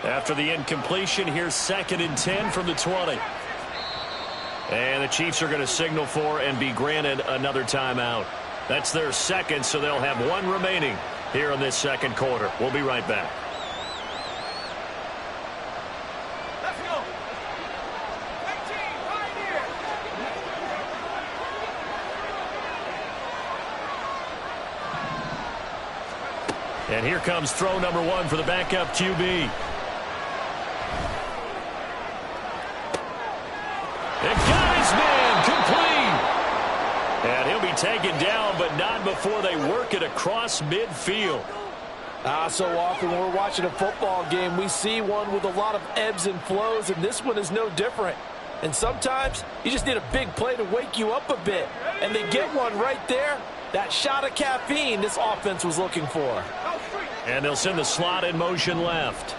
After the incompletion, here's 2nd and 10 from the 20. And the Chiefs are going to signal for and be granted another timeout. That's their second, so they'll have one remaining here in this second quarter. We'll be right back. Let's go. 18, right here. And here comes throw number 1 for the backup QB. It got his man complete. And he'll be taken down, but not before they work it across midfield. So often when we're watching a football game, we see one with a lot of ebbs and flows, and this one is no different. And sometimes you just need a big play to wake you up a bit. And they get one right there. That shot of caffeine this offense was looking for. And they'll send the slot in motion left.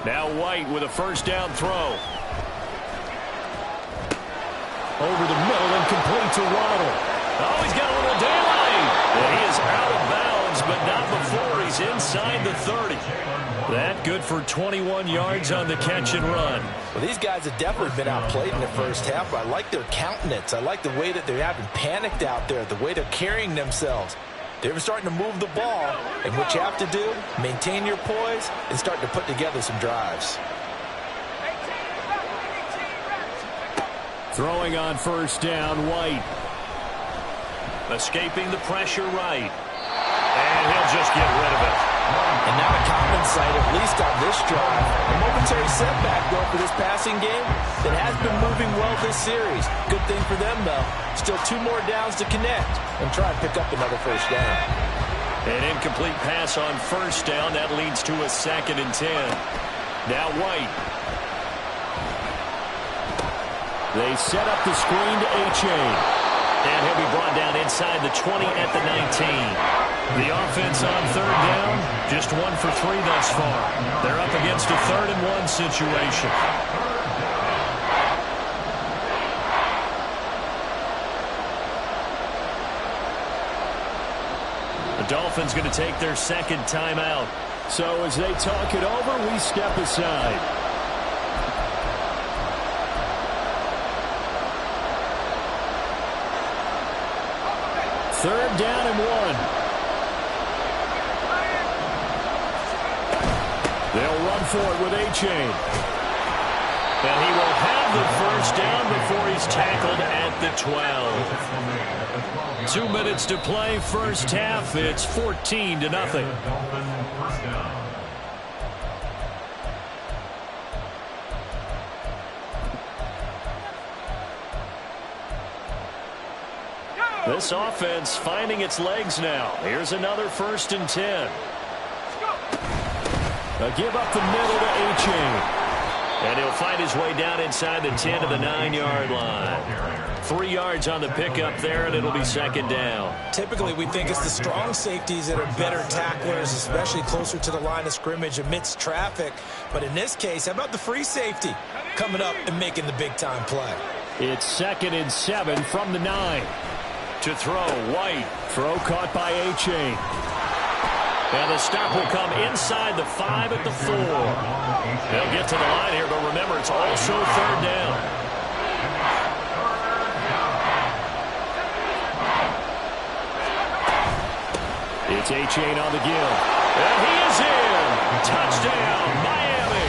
Now White with a first down throw. Over the middle and complete to Waddle. Oh, he's got a little daylight. And he is out of bounds, but not before he's inside the 30. That good for 21 yards on the catch and run. Well, these guys have definitely been outplayed in the first half, but I like their countenance. I like the way that they haven't panicked out there, the way they're carrying themselves. They're starting to move the ball, and what you have to do, maintain your poise and start to put together some drives. Throwing on first down, White. Escaping the pressure right. And he'll just get rid of it. And not a common sight, at least on this drive. A momentary setback, though, for this passing game that has been moving well this series. Good thing for them, though. Still 2 more downs to connect and try and pick up another first down. An incomplete pass on first down. That leads to a 2nd and 10. Now White. They set up the screen to A-Chain. And he'll be brought down inside the 20 at the 19. The offense on third down, just 1 for 3 thus far. They're up against a 3rd and 1 situation. The Dolphins going to take their 2nd timeout. So as they talk it over, we step aside. Third down and 1. They'll run for it with A-Chain. And he will have the first down before he's tackled at the 12. 2 minutes to play first half. It's 14-0. This offense finding its legs now. Here's another 1st and 10. A give up the middle to A-Chain. And he'll find his way down inside the 10 to the 9-yard line. 3 yards on the pickup there, and it'll be 2nd down. Typically, we think it's the strong safeties that are better tacklers, especially closer to the line of scrimmage amidst traffic. But in this case, how about the free safety coming up and making the big-time play? It's 2nd and 7 from the 9. To throw, White. Throw caught by A-Chain. And the stop will come inside the 5 at the 4. They'll get to the line here, but remember, it's also 3rd down. It's A-Chain on the give. And he is in. Touchdown, Miami.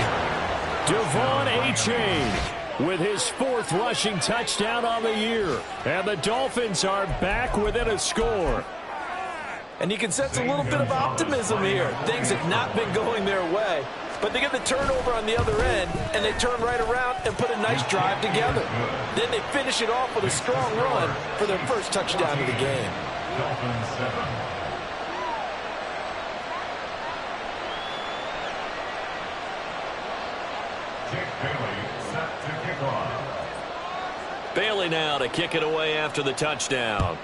Devon A-Chain with his 4th rushing touchdown on the year. And the Dolphins are back within a score. And you can sense a little bit of optimism here. Things have not been going their way. But they get the turnover on the other end, and they turn right around and put a nice drive together. Then they finish it off with a strong run for their first touchdown of the game. Bailey now to kick it away after the touchdown.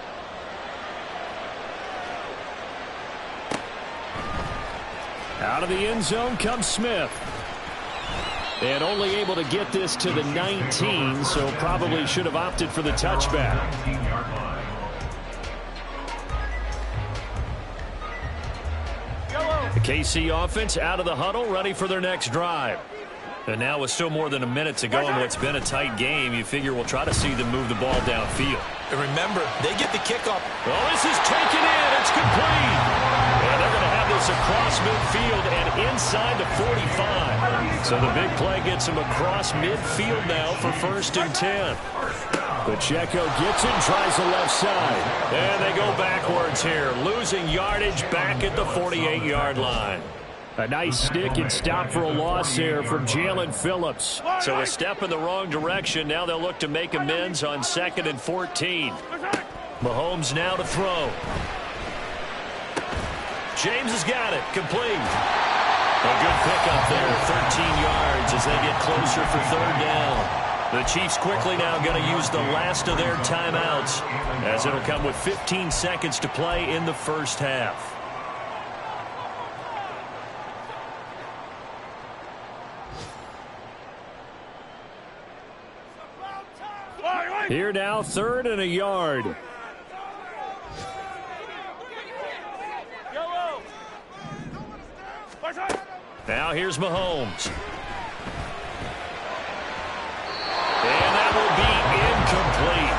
Out of the end zone comes Smith. And only able to get this to the 19, so probably should have opted for the touchback. The KC offense out of the huddle, ready for their next drive. And now with still more than a minute to go in what's been a tight game, you figure we'll try to see them move the ball downfield. And remember, they get the kickoff. Oh, this is taken in. It's complete. And they're going to have this across midfield and inside the 45. So the big play gets them across midfield now for 1st and 10. Pacheco gets it, tries the left side. And they go backwards here, losing yardage back at the 48-yard line. A nice stick and stop for a loss here from Jalen Phillips. So a step in the wrong direction. Now they'll look to make amends on 2nd and 14. Mahomes now to throw. James has got it. Complete. A good pickup there, 13 yards as they get closer for 3rd down. The Chiefs quickly now going to use the last of their timeouts as it'll come with 15 seconds to play in the first half. Here now, 3rd and a yard. Now here's Mahomes. And that will be incomplete.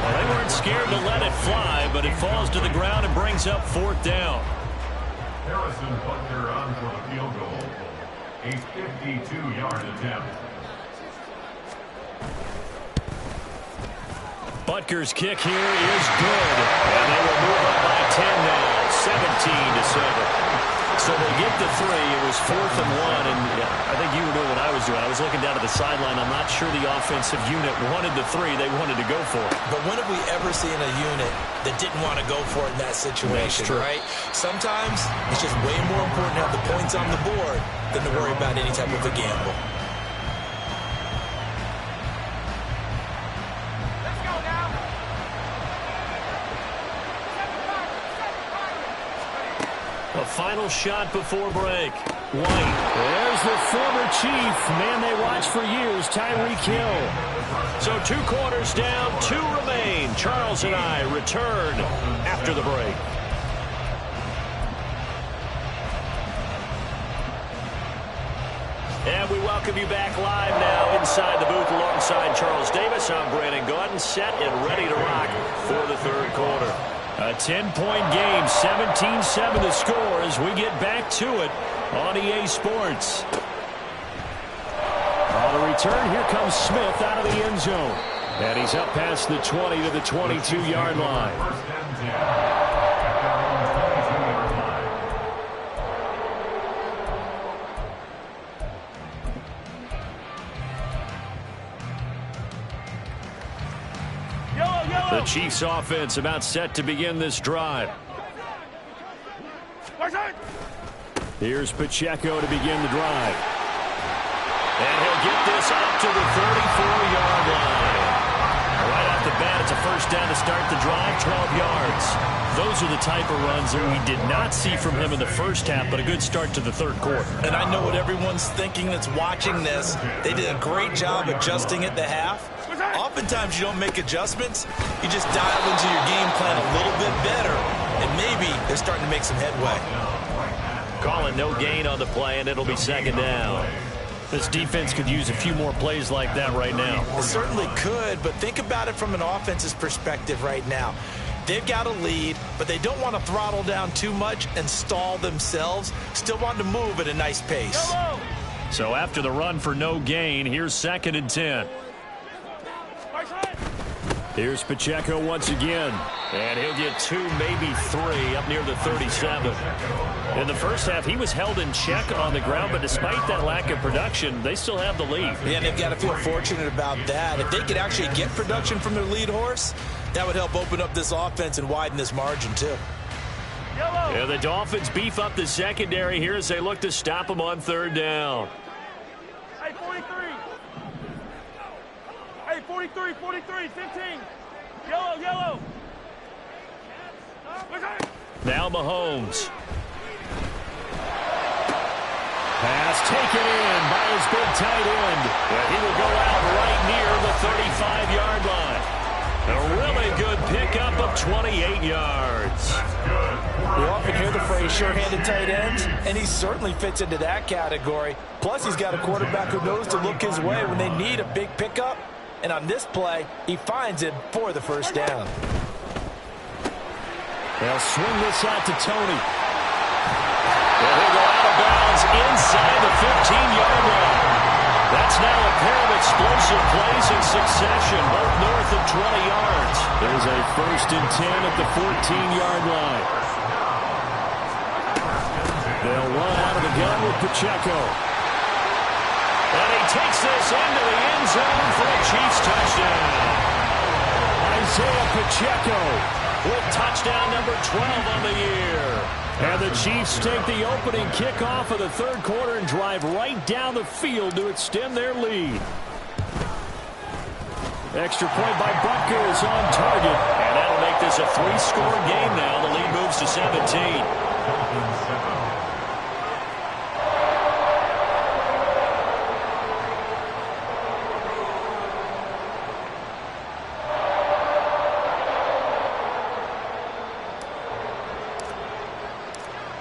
Well, they weren't scared to let it fly, but it falls to the ground and brings up 4th down. Harrison Butker on for the field goal. A 52-yard attempt. Butker's kick here is good. And they will move up by 10 now, 17-7. So they get the 3. It was 4th and 1, and I think you were doing what I was doing. I was looking down at the sideline. I'm not sure the offensive unit wanted the 3. They wanted to go for it. But when have we ever seen a unit that didn't want to go for it in that situation, right? Sometimes it's just way more important to have the points on the board than to worry about any type of a gamble. A final shot before break. White. There's the former Chief. Man they watched for years, Tyreek Hill. So 2 quarters down, 2 remain. Charles and I return after the break. And we welcome you back live now inside the booth alongside Charles Davis. I'm Brandon Gordon, set and ready to rock for the 3rd quarter. A 10-point game, 17-7 the score as we get back to it on EA Sports. On the return, here comes Smith out of the end zone. And he's up past the 20 to the 22-yard line. The Chiefs offense about set to begin this drive. Here's Pacheco to begin the drive. And he'll get this up to the 34-yard line. Right off the bat, it's a 1st down to start the drive, 12 yards. Those are the type of runs that we did not see from him in the first half, but a good start to the 3rd quarter. And I know what everyone's thinking that's watching this. They did a great job adjusting at the half. Oftentimes you don't make adjustments. You just dial into your game plan a little bit better, and maybe they're starting to make some headway. Calling no gain on the play, and it'll be 2nd down. This defense could use a few more plays like that right now. It certainly could, but think about it from an offense's perspective right now. They've got a lead, but they don't want to throttle down too much and stall themselves. Still want to move at a nice pace. So after the run for no gain, here's 2nd and 10. Here's Pacheco once again. And he'll get 2, maybe 3 up near the 37. In the first half, he was held in check on the ground, but despite that lack of production, they still have the lead. Yeah, and they've got to feel fortunate about that. If they could actually get production from their lead horse, that would help open up this offense and widen this margin, too. Yeah, the Dolphins beef up the secondary here as they look to stop them on 3rd down. Hey, 43. Hey, 43, 15. Yellow. Now Mahomes. Pass taken in by his big tight end. And he will go out right near the 35-yard line. A really good pickup of 28 yards. We often hear the phrase sure-handed tight ends, and he certainly fits into that category. Plus, he's got a quarterback who knows to look his way when they need a big pickup. And on this play, he finds it for the first down. They'll swing this out to Tony. He'll go out of bounds inside the 15-yard line. That's now a pair of explosive plays in succession, both north of 20 yards. There's a 1st and 10 at the 14-yard line. They'll run out of the gun with Pacheco. And he takes this into the end zone for a Chiefs touchdown. Isaiah Pacheco with touchdown number 12 on the year. And the Chiefs take the opening kickoff of the third quarter and drive right down the field to extend their lead. Extra point by Butker is on target. And that'll make this a 3-score game now. The lead moves to 17.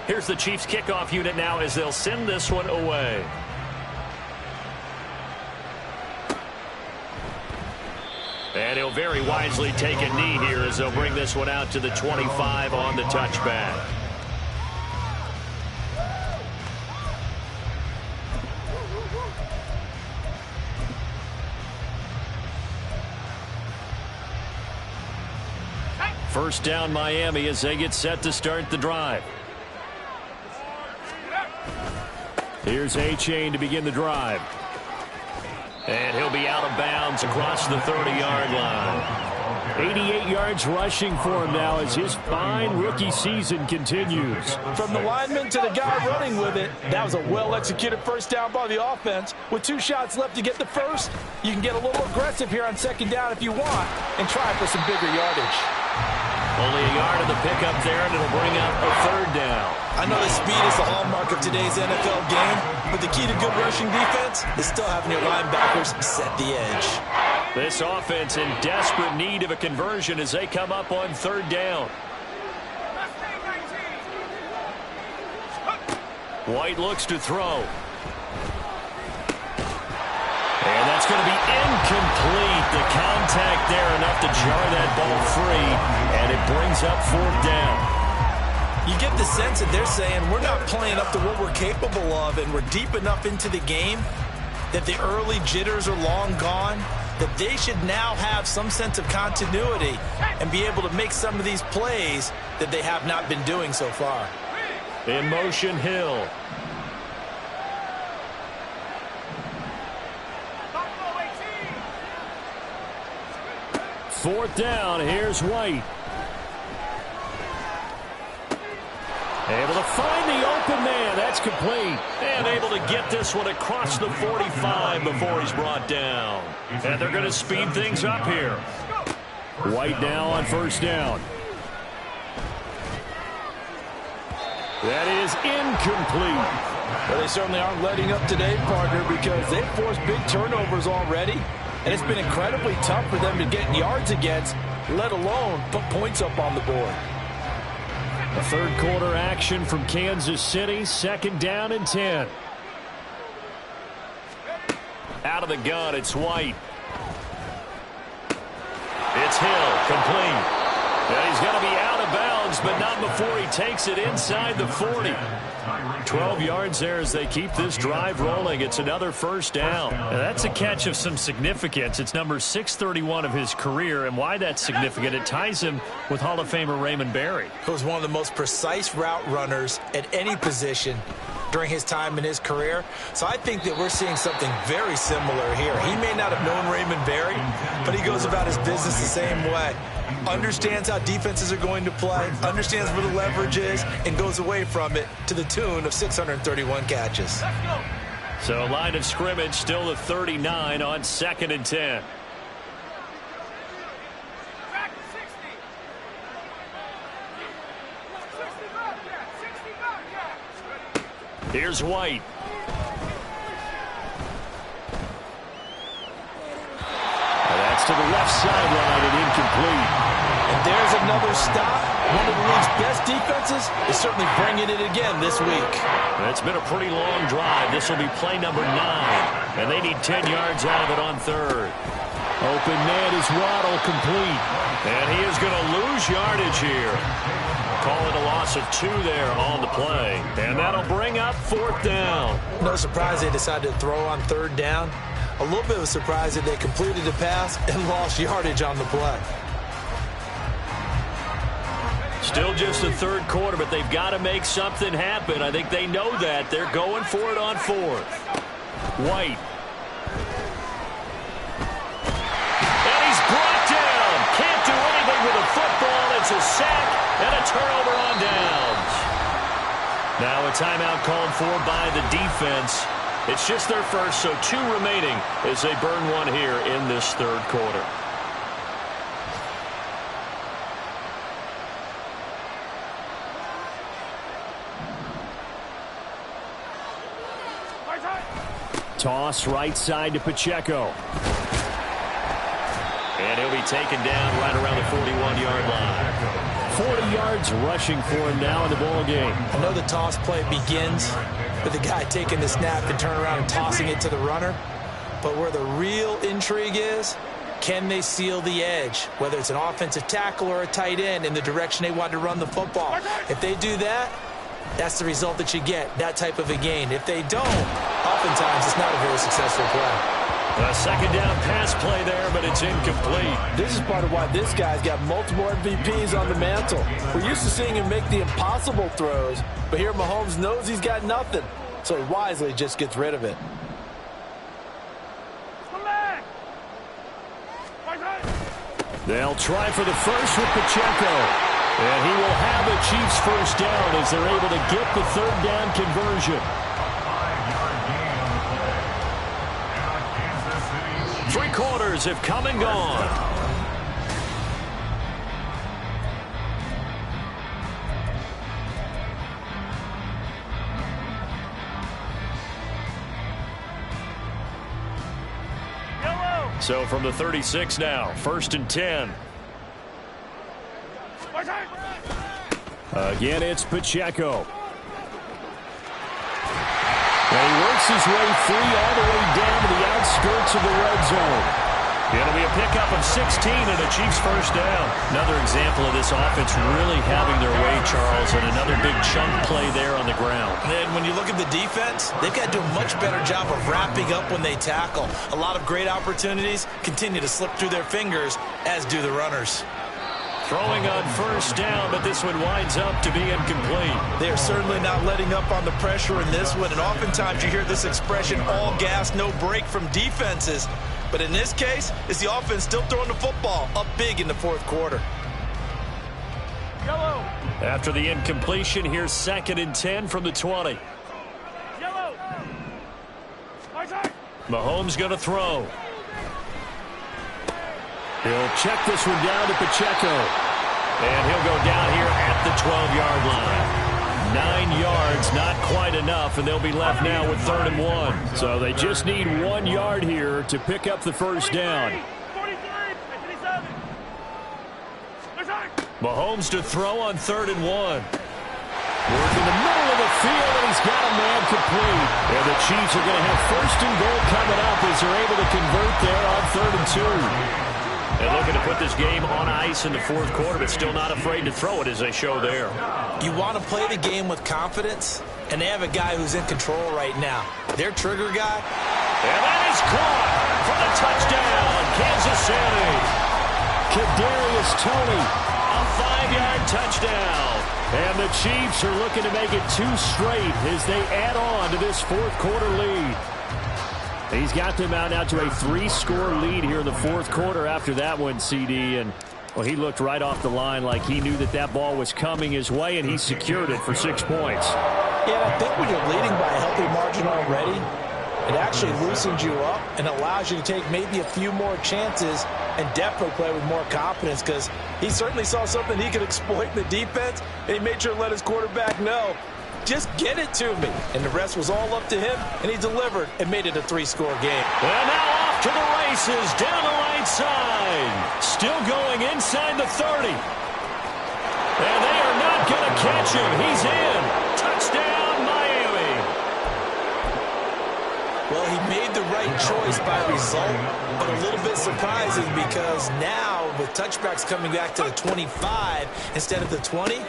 Here's the Chiefs kickoff unit now as they'll send this one away. And he'll very wisely take a knee here as they'll bring this one out to the 25 on the touchback. First down Miami as they get set to start the drive. Here's A-Chain to begin the drive. And he'll be out of bounds across the 30-yard line. 88 yards rushing for him now as his fine rookie season continues. From the lineman to the guy running with it, that was a well-executed first down by the offense. With 2 shots left to get the first, you can get a little aggressive here on second down if you want and try for some bigger yardage. Only a yard of the pickup there, and it'll bring up a 3rd down. I know that speed is the hallmark of today's NFL game, but the key to good rushing defense is still having your linebackers set the edge. This offense in desperate need of a conversion as they come up on 3rd down. White looks to throw. And that's going to be incomplete. The contact there enough to jar that ball free, and it brings up 4th down. You get the sense that they're saying we're not playing up to what we're capable of, and we're deep enough into the game that the early jitters are long gone, that they should now have some sense of continuity and be able to make some of these plays that they have not been doing so far. In motion, Hill. Fourth down, here's White. Able to find the open man. That's complete. And able to get this one across the 45 before he's brought down. And they're going to speed things up here. White now on first down. That is incomplete. Well, they certainly aren't letting up today, partner, because they've forced big turnovers already. And it's been incredibly tough for them to get yards against, let alone put points up on the board. The third quarter action from Kansas City, 2nd down and 10. Out of the gun, it's White. It's Hill, complete. And he's going to be out of bounds, but not before he takes it inside the 40. 12 yards there as they keep this drive rolling. It's another first down. Now that's a catch of some significance. It's number 631 of his career, and why that's significant, it ties him with Hall of Famer Raymond Berry. He was one of the most precise route runners at any position during his time in his career. So I think that we're seeing something very similar here. He may not have known Raymond Berry, but he goes about his business the same way. Understands how defenses are going to play, understands where the leverage is, and goes away from it to the tune of 631 catches. So line of scrimmage still the 39 on 2nd and 10. Here's White. That's to the left sideline and incomplete. And there's another stop. One of the league's best defenses is certainly bringing it again this week. It's been a pretty long drive. This will be play number 9, and they need 10 yards out of it on third. Open man is Waddle, complete. And he is going to lose yardage here. Call it a loss of 2 there on the play. And that'll bring up 4th down. No surprise they decided to throw on 3rd down. A little bit of a surprise that they completed the pass and lost yardage on the play. Still just the 3rd quarter, but they've got to make something happen. I think they know that. They're going for it on 4th. White. And he's brought down. Can't do anything with a football. It's a sack and a turnover on downs. Now a timeout called for by the defense. It's just their first, so 2 remaining as they burn 1 here in this 3rd quarter. Toss right side to Pacheco. And he'll be taken down right around the 41-yard line. 40 yards rushing for him now in the ball game. I know the toss play begins with the guy taking the snap and turning around and tossing it to the runner. But where the real intrigue is, can they seal the edge? Whether it's an offensive tackle or a tight end in the direction they want to run the football. If they do that, that's the result that you get, that type of a gain. If they don't, oftentimes it's not a very successful play. A 2nd down pass play there, but it's incomplete. This is part of why this guy's got multiple MVPs on the mantle. We're used to seeing him make the impossible throws, but here Mahomes knows he's got nothing, so he wisely just gets rid of it. Come back. They'll try for the first with Pacheco. And he will have the Chiefs first down as they're able to get the 3rd down conversion. 3 quarters have come and gone. Yellow. So from the 36 now, 1st and 10. Again, it's Pacheco. And he works his way free all the way down to the outskirts of the red zone. It'll be a pickup of 16 and a Chiefs first down. Another example of this offense really having their way, Charles, and another big chunk play there on the ground. And when you look at the defense, they've got to do a much better job of wrapping up when they tackle. A lot of great opportunities continue to slip through their fingers, as do the runners. Throwing on 1st down, but this one winds up to be incomplete. They are certainly not letting up on the pressure in this one, and oftentimes you hear this expression, all gas, no break from defenses. But in this case, it's the offense still throwing the football up big in the 4th quarter. Yellow. After the incompletion, here's 2nd and 10 from the 20. Yellow. Mahomes going to throw. He'll check this one down to Pacheco. And he'll go down here at the 12-yard line. 9 yards, not quite enough, and they'll be left now with 3rd and 1. So they just need 1 yard here to pick up the first down. 43, 57. Mahomes to throw on 3rd and 1. Work in the middle of the field, and he's got a man complete. And the Chiefs are going to have 1st and goal coming up as they're able to convert there on 3rd and 2. And looking to put this game on ice in the 4th quarter, but still not afraid to throw it as they show there. You want to play the game with confidence, and they have a guy who's in control right now. Their trigger guy. And that is caught for the touchdown, Kansas City. Kadarius Toney, a 5-yard touchdown. And the Chiefs are looking to make it 2 straight as they add on to this 4th quarter lead. He's got them out now to a 3-score lead here in the 4th quarter after that one, CD. And, well, he looked right off the line like he knew that that ball was coming his way, and he secured it for 6 points. Yeah, I think when you're leading by a healthy margin already, it actually loosens you up and allows you to take maybe a few more chances and definitely play with more confidence, because he certainly saw something he could exploit in the defense, and he made sure to let his quarterback know, just get it to me. And the rest was all up to him, and he delivered and made it a 3-score game. Well, now off to the races down the right side. Still going inside the 30. And they are not going to catch him. He's in. Touchdown, Miami. Well, he made the right choice by result, but a little bit surprising because now with touchbacks coming back to the 25 instead of the 20,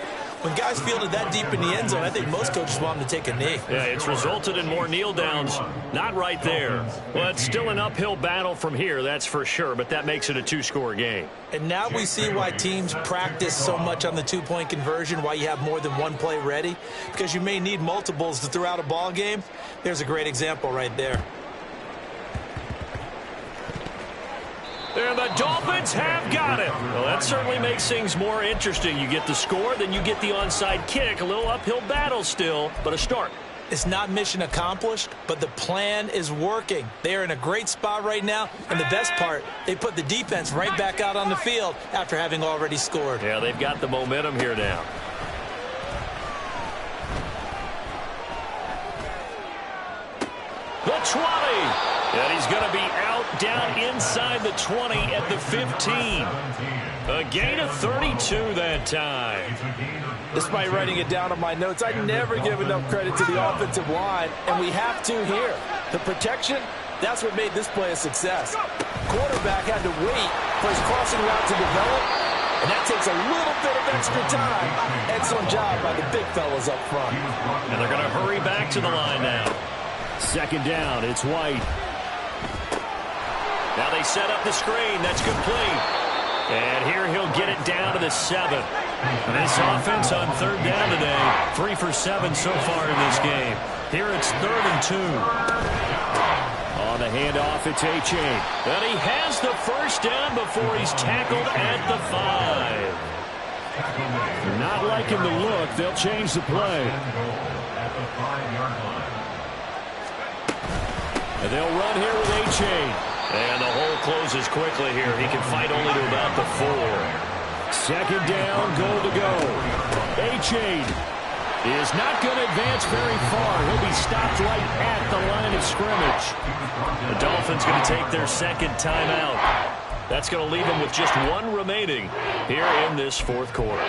when guys fielded that deep in the end zone, I think most coaches want them to take a knee. Yeah, it's resulted in more kneel downs. Not right there. Well, it's still an uphill battle from here, that's for sure, but that makes it a two-score game. And now we see why teams practice so much on the two-point conversion, why you have more than one play ready, because you may need multiples to throw out a ball game. There's a great example right there. And the Dolphins have got it. Well, that certainly makes things more interesting. You get the score, then you get the onside kick. A little uphill battle still, but a start. It's not mission accomplished, but the plan is working. They are in a great spot right now, and the best part, they put the defense right back out on the field after having already scored. Yeah, they've got the momentum here now. The 20. And he's going to be out down inside the 20 at the 15. A gain of 32 that time. Despite writing it down on my notes, I never give enough credit to the offensive line, and we have to here. The protection, that's what made this play a success. Quarterback had to wait for his crossing route to develop, and that takes a little bit of extra time. Excellent job by the big fellas up front. And they're going to hurry back to the line now. Second down, it's White. Now they set up the screen. That's complete. And here he'll get it down to the 7. This offense on third down today, 3 for 7 so far in this game. Here it's 3rd and 2. On the handoff, it's A-Chain. And he has the first down before he's tackled at the 5. Not liking the look. They'll change the play. And they'll run here with A-Chain. And the hole closes quickly here. He can fight only to about the 4. Second down, goal to go. A-Chain is not going to advance very far. He'll be stopped right at the line of scrimmage. The Dolphins going to take their second timeout. That's going to leave them with just 1 remaining here in this fourth quarter.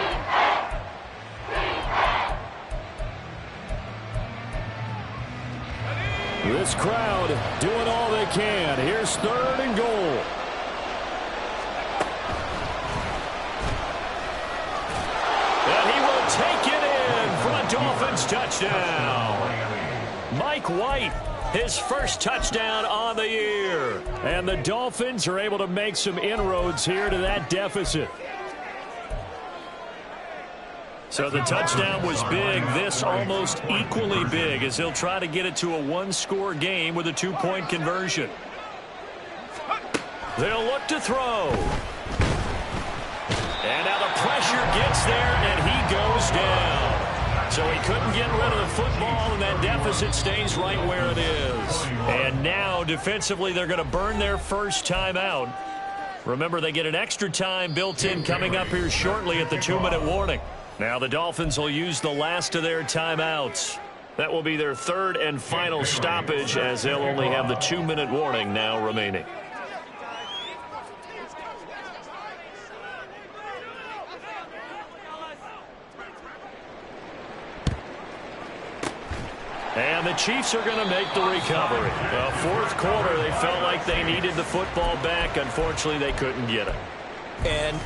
This crowd doing all they can. Here's 3rd and goal. And he will take it in for a Dolphins touchdown. Mike White, his first touchdown on the year. And the Dolphins are able to make some inroads here to that deficit. So the touchdown was big. This almost equally big as he'll try to get it to a 1-score game with a 2-point conversion. They'll look to throw. And now the pressure gets there, and he goes down. So he couldn't get rid of the football, and that deficit stays right where it is. And now, defensively, they're going to burn their first timeout. Remember, they get an extra time built in coming up here shortly at the 2-minute warning. Now the Dolphins will use the last of their timeouts. That will be their 3rd and final stoppage as they'll only have the 2-minute warning now remaining. And the Chiefs are going to make the recovery. The fourth quarter, they felt like they needed the football back. Unfortunately, they couldn't get it. And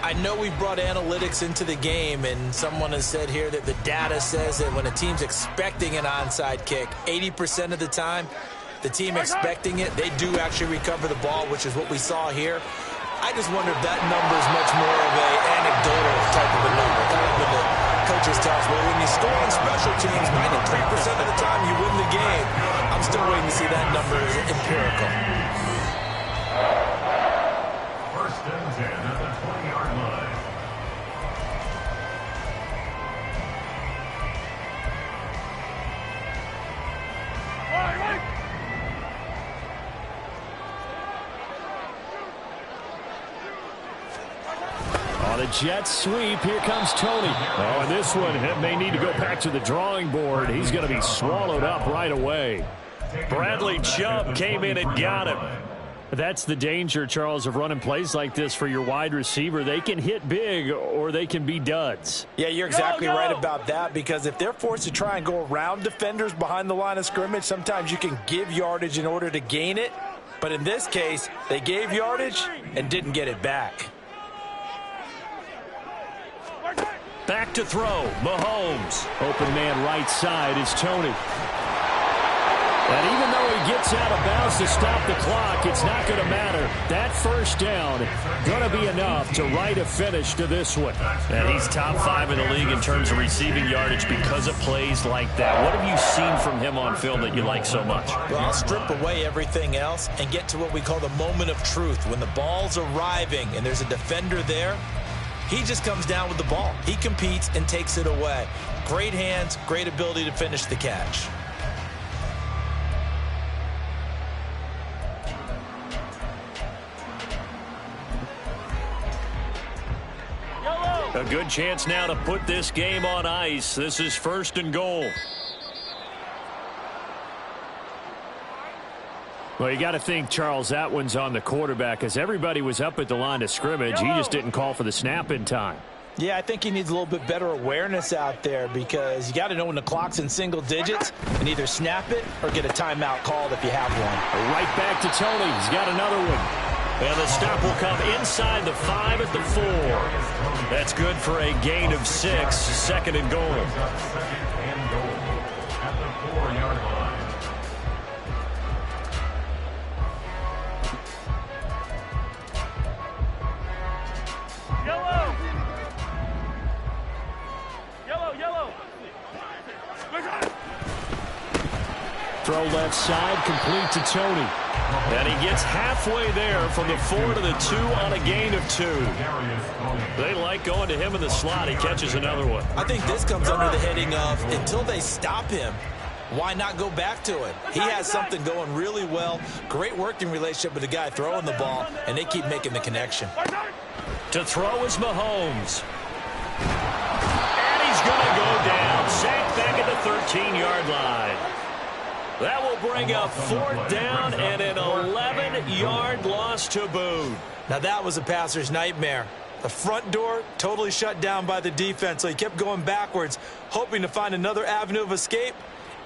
I know we brought analytics into the game, and someone has said here that the data says that when a team's expecting an onside kick, 80% of the time, the team expecting it, they do actually recover the ball, which is what we saw here. I just wonder if that number is much more of an anecdotal type of a number. Kind of when the coaches tell us, well, when you score on special teams, 93% of the time you win the game. I'm still waiting to see that number as empirical. First and 10 at the 20-yard line. On a jet sweep, here comes Tony. Oh, and this one may need to go back to the drawing board. He's going to be swallowed up right away. Bradley Chubb came in and got him. That's the danger, Charles, of running plays like this for your wide receiver. They can hit big or they can be duds. Yeah, you're exactly right about that, because if they're forced to try and go around defenders behind the line of scrimmage, sometimes you can give yardage in order to gain it. But in this case, they gave yardage and didn't get it back. Back to throw, Mahomes. Open man right side is Tony. And even though he gets out of bounds to stop the clock, it's not going to matter. That first down going to be enough to write a finish to this one. And he's top 5 in the league in terms of receiving yardage because of plays like that. What have you seen from him on film that you like so much? Well, I'll strip away everything else and get to what we call the moment of truth. When the ball's arriving and there's a defender there, he just comes down with the ball. He competes and takes it away. Great hands, great ability to finish the catch. A good chance now to put this game on ice. This is 1st and goal. Well, you got to think, Charles, that one's on the quarterback, as everybody was up at the line of scrimmage. He just didn't call for the snap in time. Yeah, I think he needs a little bit better awareness out there, because you got to know when the clock's in single digits and either snap it or get a timeout called if you have one. Right back to Tony. He's got another one. And the stop will come inside the 5 at the 4. That's good for a gain of 6. 2nd and goal. At the 4-yard line. Yellow! Yellow, yellow! Throw left side, complete to Tony. And he gets halfway there from the 4 to the 2 on a gain of 2. They like going to him in the slot. He catches another one. I think this comes under the heading of, until they stop him, why not go back to it? He has something going really well. Great working relationship with the guy throwing the ball, and they keep making the connection. To throw is Mahomes. And he's going to go down. Sacked back at the 13-yard line. That will bring up 4th down and an 11-yard loss to boot. Now that was a passer's nightmare. The front door totally shut down by the defense, so he kept going backwards, hoping to find another avenue of escape.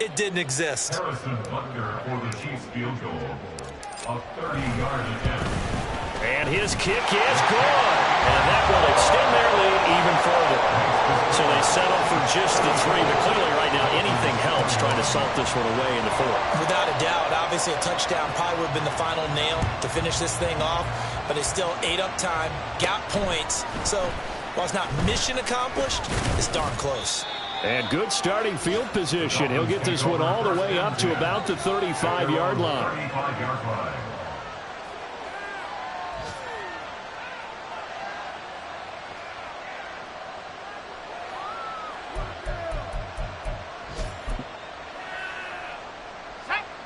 It didn't exist. Harrison Butker for the Chiefs field goal. A 30-yard attempt. And his kick is good. And that will extend their lead even further. So they settle for just the 3. But clearly right now anything helps trying to salt this one away in the 4th. Without a doubt, obviously a touchdown probably would have been the final nail to finish this thing off. But it's still ate up time, got points. So while it's not mission accomplished, it's darn close. And good starting field position. He'll get this one all the way up to about the 35-yard line. 35-yard line.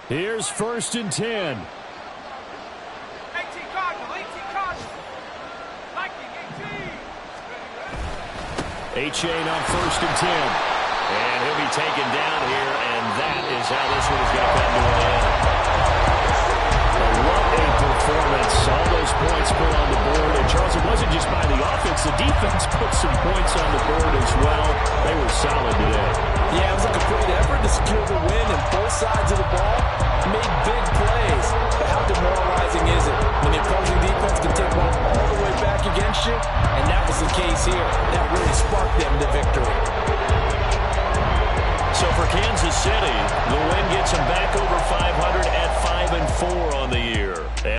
Here's 1st and 10. 18 Cardinal, 18 Cardinal. Viking, 18. A-Chain on 1st and 10. And he'll be taken down here, and that is how this one is going to come to an end. What a performance. All those points put on the board. And Charles, it wasn't just by the offense. The defense put some points on the board as well. They were solid today. Yeah, it was like a great effort to secure the win, and both sides of the ball made big plays. But how demoralizing is it when the opposing defense can take one all the way back against you? And that was the case here. That really sparked them to victory. So for Kansas City,